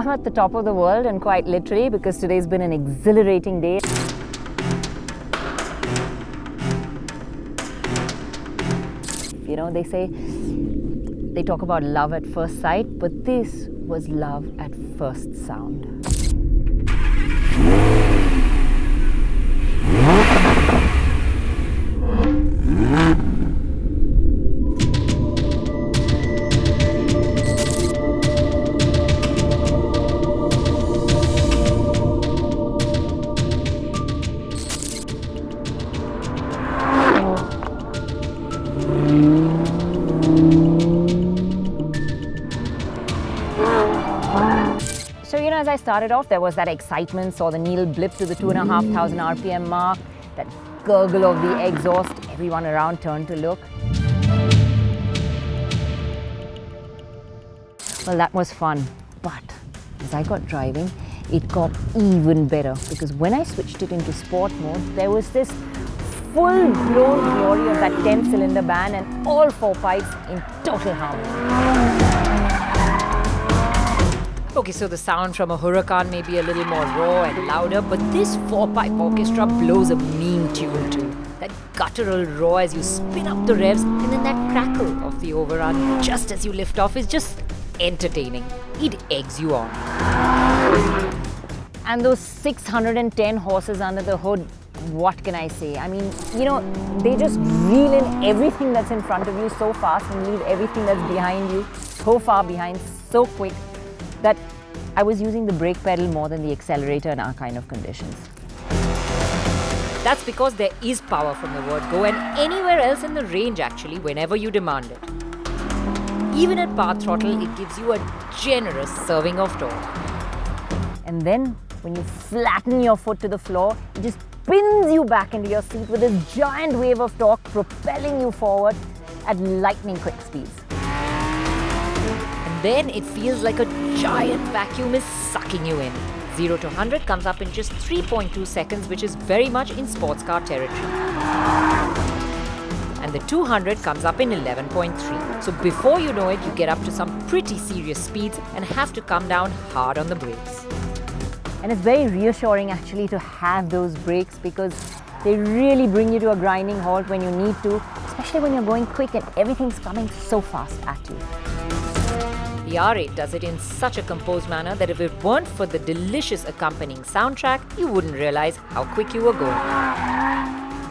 I'm at the top of the world, and quite literally, because today's been an exhilarating day. You know, they talk about love at first sight, but this was love at first sound. So, you know, as I started off, there was that excitement, saw the needle blip to the 2,500 RPM mark, that gurgle of the exhaust, everyone around turned to look. Well, that was fun, but as I got driving, it got even better, because when I switched it into sport mode, there was this full-blown glory of that 10-cylinder band and all 4 pipes in total harmony. Okay, so the sound from a Huracan may be a little more raw and louder, but this 4-pipe orchestra blows a mean tune too. That guttural roar as you spin up the revs, and then that crackle of the overrun just as you lift off is just entertaining. It eggs you on. And those 610 horses under the hood, what can I say? I mean, you know, they just reel in everything that's in front of you so fast and leave everything that's behind you so far behind, so quick, that I was using the brake pedal more than the accelerator in our kind of conditions. That's because there is power from the word go, and anywhere else in the range actually, whenever you demand it. Even at power throttle, it gives you a generous serving of torque. And then, when you flatten your foot to the floor, it just spins you back into your seat with this giant wave of torque propelling you forward at lightning quick speeds. Then it feels like a giant vacuum is sucking you in. 0 to 100 comes up in just 3.2 seconds, which is very much in sports car territory. And the 200 comes up in 11.3. So before you know it, you get up to some pretty serious speeds and have to come down hard on the brakes. And it's very reassuring actually to have those brakes, because they really bring you to a grinding halt when you need to, especially when you're going quick and everything's coming so fast at you. The R8 does it in such a composed manner that if it weren't for the delicious accompanying soundtrack, you wouldn't realize how quick you were going.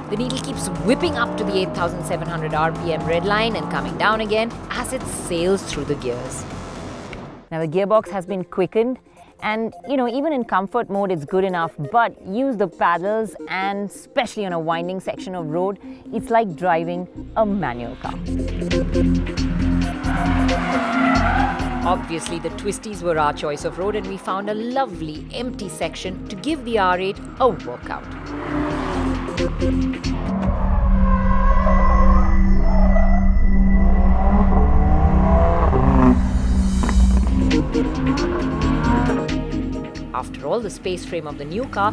The needle keeps whipping up to the 8,700 RPM red line and coming down again as it sails through the gears. Now the gearbox has been quickened, and you know, even in comfort mode it's good enough, but use the paddles, and especially on a winding section of road, it's like driving a manual car. Obviously, the twisties were our choice of road, and we found a lovely empty section to give the R8 a workout. After all, the space frame of the new car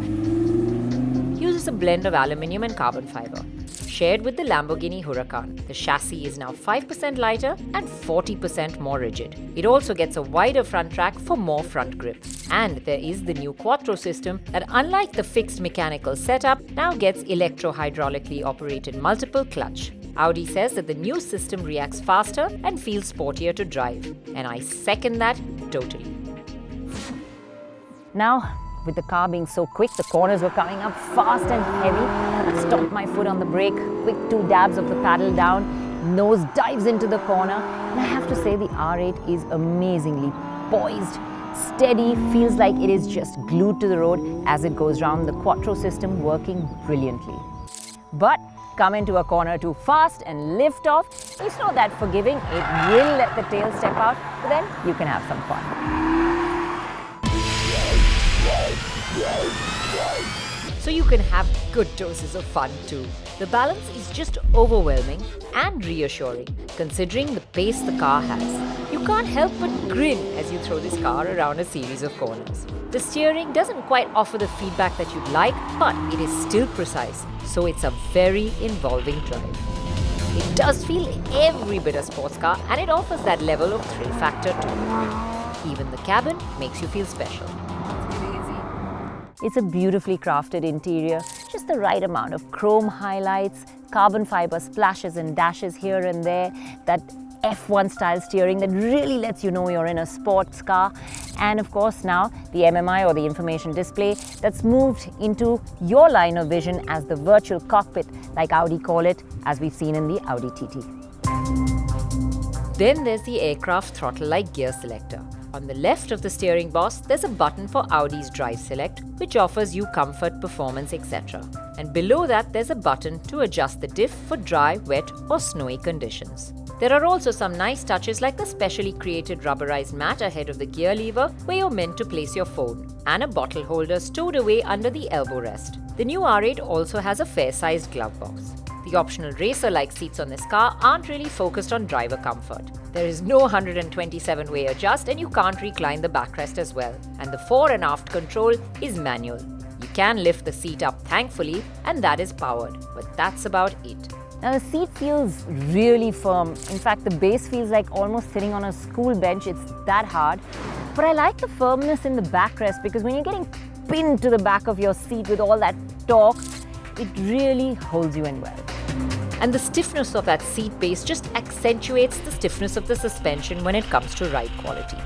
uses a blend of aluminium and carbon fiber, shared with the Lamborghini Huracan. The chassis is now 5% lighter and 40% more rigid. It also gets a wider front rack for more front grip. And there is the new Quattro system that, unlike the fixed mechanical setup, now gets electro-hydraulically operated multiple clutch. Audi says that the new system reacts faster and feels sportier to drive. And I second that totally. Now, with the car being so quick, the corners were coming up fast and heavy. I stomped my foot on the brake, quick 2 dabs of the paddle down, nose dives into the corner. And I have to say, the R8 is amazingly poised, steady, feels like it is just glued to the road as it goes round. The Quattro system working brilliantly. But come into a corner too fast and lift off, it's not that forgiving. It will let the tail step out, but then you can have some fun. So you can have good doses of fun too. The balance is just overwhelming and reassuring, considering the pace the car has. You can't help but grin as you throw this car around a series of corners. The steering doesn't quite offer the feedback that you'd like, but it is still precise, so it's a very involving drive. It does feel every bit a sports car, and it offers that level of thrill factor too. Even the cabin makes you feel special. It's a beautifully crafted interior, just the right amount of chrome highlights, carbon fiber splashes and dashes here and there, that F1 style steering that really lets you know you're in a sports car, and of course now the MMI or the information display that's moved into your line of vision as the virtual cockpit, like Audi call it, as we've seen in the Audi TT. Then there's the aircraft throttle-like gear selector. On the left of the steering boss, there's a button for Audi's Drive Select, which offers you comfort, performance, etc. And below that, there's a button to adjust the diff for dry, wet or snowy conditions. There are also some nice touches like the specially created rubberized mat ahead of the gear lever where you're meant to place your phone, and a bottle holder stowed away under the elbow rest. The new R8 also has a fair-sized glove box. The optional racer-like seats on this car aren't really focused on driver comfort. There is no 127-way adjust and you can't recline the backrest as well. And the fore and aft control is manual. You can lift the seat up thankfully, and that is powered, but that's about it. Now the seat feels really firm. In fact, the base feels like almost sitting on a school bench. It's that hard. But I like the firmness in the backrest because when you're getting pinned to the back of your seat with all that torque, it really holds you in well. And the stiffness of that seat base just accentuates the stiffness of the suspension when it comes to ride quality.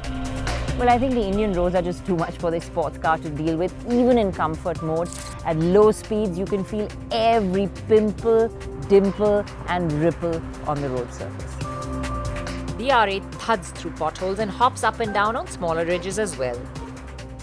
Well, I think the Indian roads are just too much for this sports car to deal with, even in comfort mode. At low speeds, you can feel every pimple, dimple and ripple on the road surface. The R8 thuds through potholes and hops up and down on smaller ridges as well.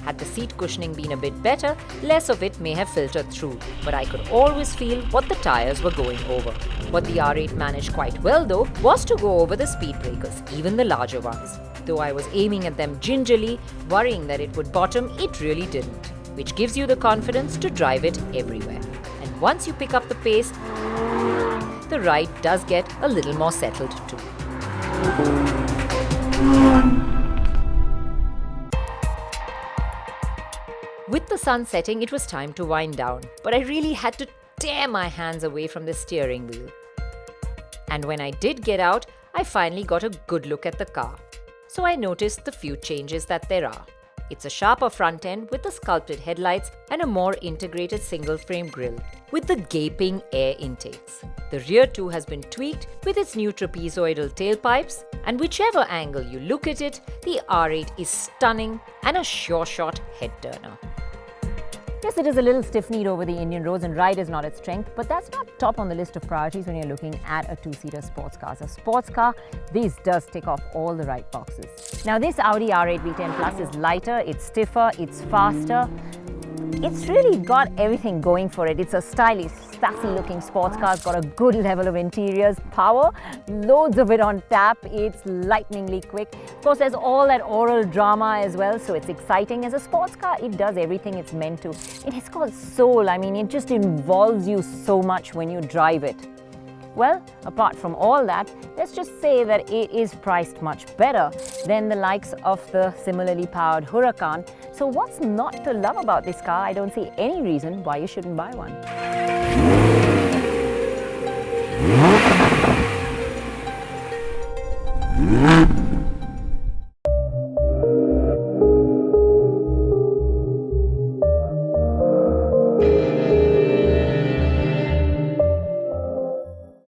Had the seat cushioning been a bit better, less of it may have filtered through, but I could always feel what the tires were going over. What the R8 managed quite well though was to go over the speed breakers, even the larger ones. Though I was aiming at them gingerly, worrying that it would bottom, it really didn't, which gives you the confidence to drive it everywhere. And once you pick up the pace, the ride does get a little more settled too. With the sun setting, it was time to wind down, but I really had to tear my hands away from the steering wheel. And when I did get out, I finally got a good look at the car. So I noticed the few changes that there are. It's a sharper front end with the sculpted headlights and a more integrated single-frame grille with the gaping air intakes. The rear too has been tweaked with its new trapezoidal tailpipes, and whichever angle you look at it, the R8 is stunning and a sure shot head-turner. Yes, it is a little stiff-kneed over the Indian roads and ride is not its strength, but that's not top on the list of priorities when you're looking at a two-seater sports car. As a sports car, this does tick off all the right boxes. Now this Audi R8 V10 Plus is lighter, it's stiffer, it's faster. It's really got everything going for it. It's a stylish, sassy looking sports car. It's got a good level of interiors, power, loads of it on tap. It's lightningly quick. Of course, there's all that oral drama as well, so it's exciting. As a sports car, it does everything it's meant to. It has got soul. I mean, it just involves you so much when you drive it. Well, apart from all that, let's just say that it is priced much better than the likes of the similarly powered Huracan. So what's not to love about this car? I don't see any reason why you shouldn't buy one.